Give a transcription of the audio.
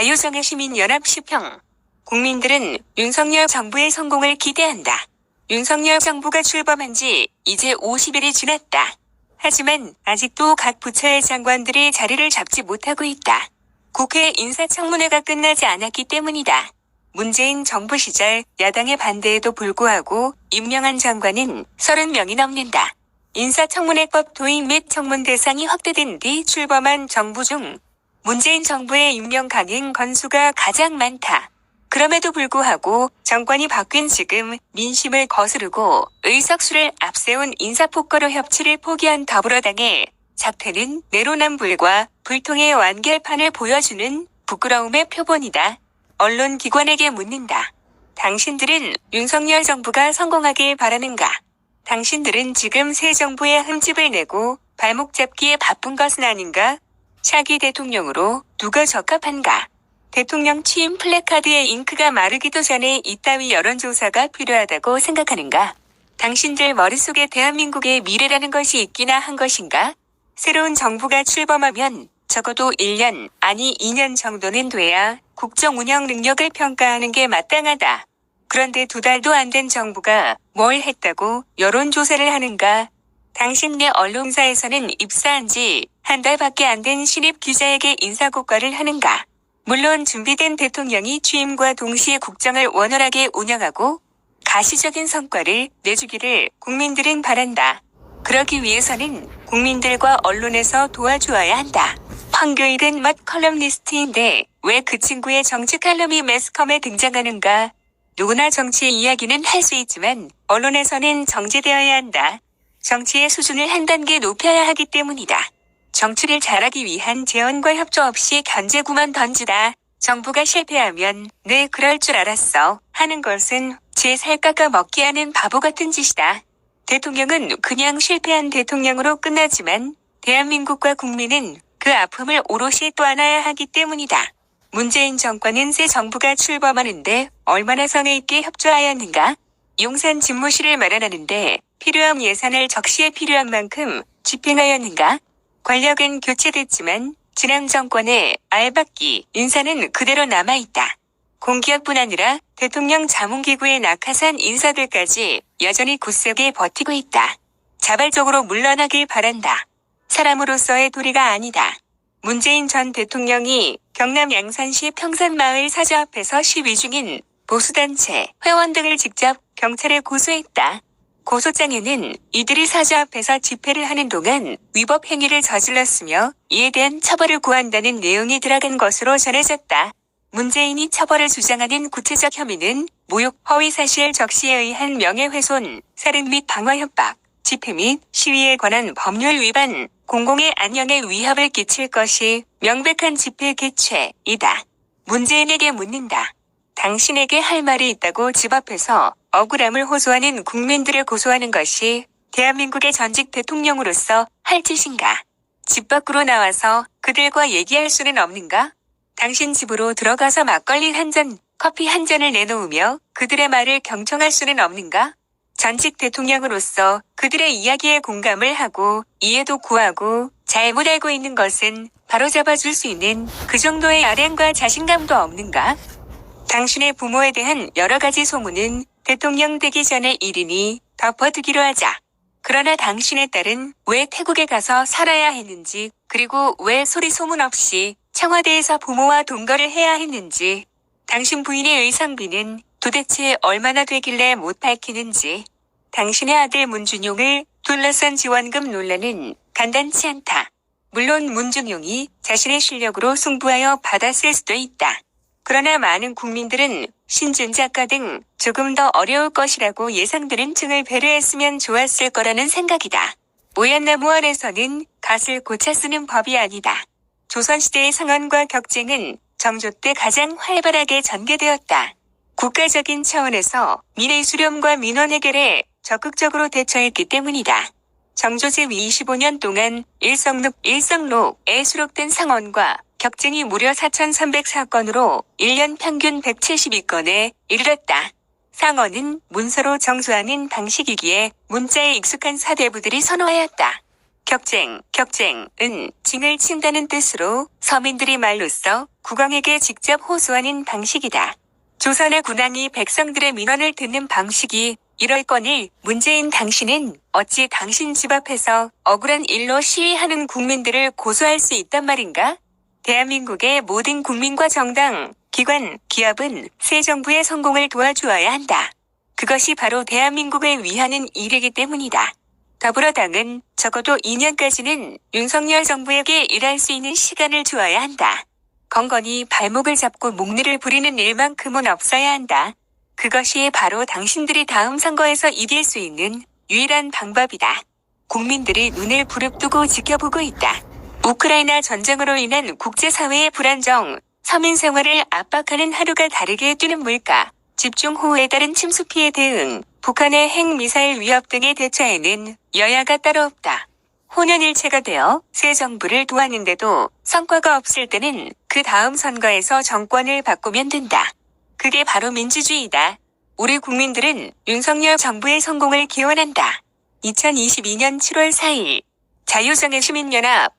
자유정의시민연합 시평. 국민들은 윤석열 정부의 성공을 기대한다. 윤석열 정부가 출범한 지 이제 50일이 지났다. 하지만 아직도 각 부처의 장관들이 자리를 잡지 못하고 있다. 국회 인사청문회가 끝나지 않았기 때문이다. 문재인 정부 시절 야당의 반대에도 불구하고 임명한 장관은 30명이 넘는다. 인사청문회법 도입 및 청문 대상이 확대된 뒤 출범한 정부 중 문재인 정부의 임명 가능 건수가 가장 많다. 그럼에도 불구하고 정권이 바뀐 지금 민심을 거스르고 의석수를 앞세운 인사폭거로 협치를 포기한 더불어당의 작태는 내로남불과 불통의 완결판을 보여주는 부끄러움의 표본이다. 언론기관에게 묻는다. 당신들은 윤석열 정부가 성공하길 바라는가? 당신들은 지금 새 정부의 흠집을 내고 발목 잡기에 바쁜 것은 아닌가? 차기 대통령으로 누가 적합한가? 대통령 취임 플래카드에 잉크가 마르기도 전에 이따위 여론조사가 필요하다고 생각하는가? 당신들 머릿속에 대한민국의 미래라는 것이 있기나 한 것인가? 새로운 정부가 출범하면 적어도 1년, 아니 2년 정도는 돼야 국정 운영 능력을 평가하는 게 마땅하다. 그런데 2달도 안 된 정부가 뭘 했다고 여론조사를 하는가? 당신네 언론사에서는 입사한 지 1달밖에 안 된 신입 기자에게 인사고과를 하는가? 물론 준비된 대통령이 취임과 동시에 국정을 원활하게 운영하고 가시적인 성과를 내주기를 국민들은 바란다. 그러기 위해서는 국민들과 언론에서 도와주어야 한다. 황교일은 멋 컬럼니스트인데 왜 그 친구의 정치 칼럼이 매스컴에 등장하는가? 누구나 정치 이야기는 할 수 있지만 언론에서는 정제되어야 한다. 정치의 수준을 한 단계 높여야 하기 때문이다. 정치를 잘하기 위한 재원과 협조 없이 견제구만 던지다. 정부가 실패하면 네 그럴 줄 알았어 하는 것은 제 살 깎아 먹기 하는 바보 같은 짓이다. 대통령은 그냥 실패한 대통령으로 끝나지만 대한민국과 국민은 그 아픔을 오롯이 떠안아야 하기 때문이다. 문재인 정권은 새 정부가 출범하는데 얼마나 성의 있게 협조하였는가? 용산 집무실을 마련하는데 필요한 예산을 적시에 필요한 만큼 집행하였는가? 권력은 교체됐지만 지난 정권의 알박기 인사는 그대로 남아있다. 공기업뿐 아니라 대통령 자문기구의 낙하산 인사들까지 여전히 굳세게 버티고 있다. 자발적으로 물러나길 바란다. 사람으로서의 도리가 아니다. 문재인 전 대통령이 경남 양산시 평산마을 사저 앞에서 시위 중인 보수단체 회원 등을 직접 경찰에 고소했다. 고소장에는 이들이 사저 앞에서 집회를 하는 동안 위법 행위를 저질렀으며 이에 대한 처벌을 구한다는 내용이 들어간 것으로 전해졌다. 문재인이 처벌을 주장하는 구체적 혐의는 모욕, 허위사실 적시에 의한 명예훼손, 살인 및 방화협박, 집회 및 시위에 관한 법률 위반, 공공의 안녕에 위협을 끼칠 것이 명백한 집회 개최이다. 문재인에게 묻는다. 당신에게 할 말이 있다고 집 앞에서 억울함을 호소하는 국민들을 고소하는 것이 대한민국의 전직 대통령으로서 할 짓인가? 집 밖으로 나와서 그들과 얘기할 수는 없는가? 당신 집으로 들어가서 막걸리 한 잔, 커피 한 잔을 내놓으며 그들의 말을 경청할 수는 없는가? 전직 대통령으로서 그들의 이야기에 공감을 하고 이해도 구하고 잘못 알고 있는 것은 바로잡아줄 수 있는 그 정도의 아량과 자신감도 없는가? 당신의 부모에 대한 여러 가지 소문은 대통령 되기 전의 일이니 덮어두기로 하자. 그러나 당신의 딸은 왜 태국에 가서 살아야 했는지, 그리고 왜 소리 소문 없이 청와대에서 부모와 동거를 해야 했는지, 당신 부인의 의상비는 도대체 얼마나 되길래 못 밝히는지, 당신의 아들 문준용을 둘러싼 지원금 논란은 간단치 않다. 물론 문준용이 자신의 실력으로 승부하여 받았을 수도 있다. 그러나 많은 국민들은 신준 작가 등 조금 더 어려울 것이라고 예상되는 층을 배려했으면 좋았을 거라는 생각이다. 오얏나무원에서는 갓을 고쳐 쓰는 법이 아니다. 조선시대의 상언과 격쟁은 정조 때 가장 활발하게 전개되었다. 국가적인 차원에서 민의 수렴과 민원 해결에 적극적으로 대처했기 때문이다. 정조 제25년 동안 일성록에 수록된 상언과 격쟁이 무려 4,304건으로 1년 평균 172건에 이르렀다. 상언은 문서로 정수하는 방식이기에 문자에 익숙한 사대부들이 선호하였다. 격쟁은 징을 친다는 뜻으로 서민들이 말로써 국왕에게 직접 호소하는 방식이다. 조선의 군왕이 백성들의 민원을 듣는 방식이 이럴거니 문재인 당신은 어찌 당신 집 앞에서 억울한 일로 시위하는 국민들을 고소할 수 있단 말인가? 대한민국의 모든 국민과 정당, 기관, 기업은 새 정부의 성공을 도와주어야 한다. 그것이 바로 대한민국을 위하는 일이기 때문이다. 더불어당은 적어도 2년까지는 윤석열 정부에게 일할 수 있는 시간을 주어야 한다. 건건히 발목을 잡고 목리를 부리는 일만큼은 없어야 한다. 그것이 바로 당신들이 다음 선거에서 이길 수 있는 유일한 방법이다. 국민들이 눈을 부릅뜨고 지켜보고 있다. 우크라이나 전쟁으로 인한 국제사회의 불안정, 서민 생활을 압박하는 하루가 다르게 뛰는 물가, 집중호우에 따른 침수 피해 대응, 북한의 핵미사일 위협 등의 대처에는 여야가 따로 없다. 혼연일체가 되어 새 정부를 도왔는데도 성과가 없을 때는 그 다음 선거에서 정권을 바꾸면 된다. 그게 바로 민주주의다. 우리 국민들은 윤석열 정부의 성공을 기원한다. 2022년 7월 4일 자유정의시민연합